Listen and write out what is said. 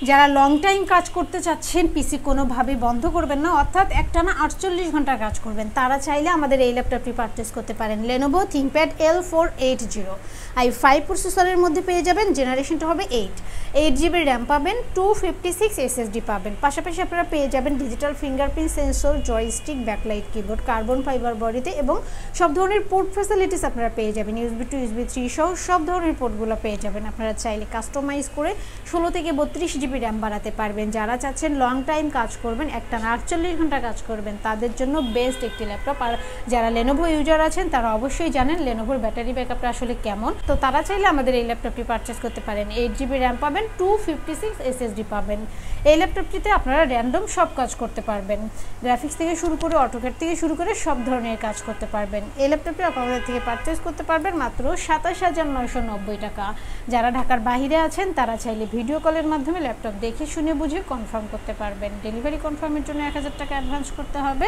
যারা long time কাজ করতে চাচ্ছেন, পিসি কোনোভাবেই বন্ধ করবেন না, অর্থাৎ একটানা 48 ঘন্টা কাজ করবেন, তারা চাইলে আমাদের এই ল্যাপটপটি পারচেস করতে পারেন। Lenovo ThinkPad L480 i5 প্রসেসরের মধ্যে পেয়ে যাবেন। জেনারেশনটা হবে 8 GB র্যাম পাবেন, 256 SSD পাবেন। পাশাপাশি আপনারা পেয়ে যাবেন digital fingerprint sensor, joystick, backlight keyboard, carbon fibre বডিতে এবং সব ধরনের পোর্ট ফ্যাসিলিটিস আপনারা পেয়ে যাবেন। USB to USB 3 সহ সব ধরনের পোর্টগুলো পেয়ে যাবেন। আপনারা চাইলে কাস্টমাইজ করে 16 থেকে 32 GB র্যাম বাড়াতে পারবেন। যারা চাচ্ছেন লং টাইম কাজ করবেন, একটানা 48 ঘন্টা কাজ করবেন, তাদের জন্য বেস্ট একটি ল্যাপটপ। আর যারা Lenovo ইউজার আছেন তারা অবশ্যই জানেন Lenovoর ব্যাটারি ব্যাকআপটা আসলে কেমন, তো তারা চাইলে আমাদের এই ল্যাপটপটি পারচেস করতে পারেন। 8 GB র্যাম পাবেন, 256 SSD পাবেন। এই ল্যাপটপটিতে আপনারা র্যান্ডম সব কাজ করতে পারবেন, গ্রাফিক্স থেকে শুরু করে অটোক্যাড থেকে শুরু করে সব ধরনের কাজ করতে পারবেন। এই ল্যাপটপটি আপনাদের থেকে পারচেস করতে পারবেন মাত্র 27,990 টাকা। যারা ঢাকার বাইরে আছেন তারা চাইলে ভিডিও কলের মাধ্যমে ল্যাপটপ দেখে শুনে বুঝে কনফার্ম করতে পারবেন। ডেলিভারি কনফার্মের জন্য 1000 টাকা অ্যাডভান্স করতে হবে।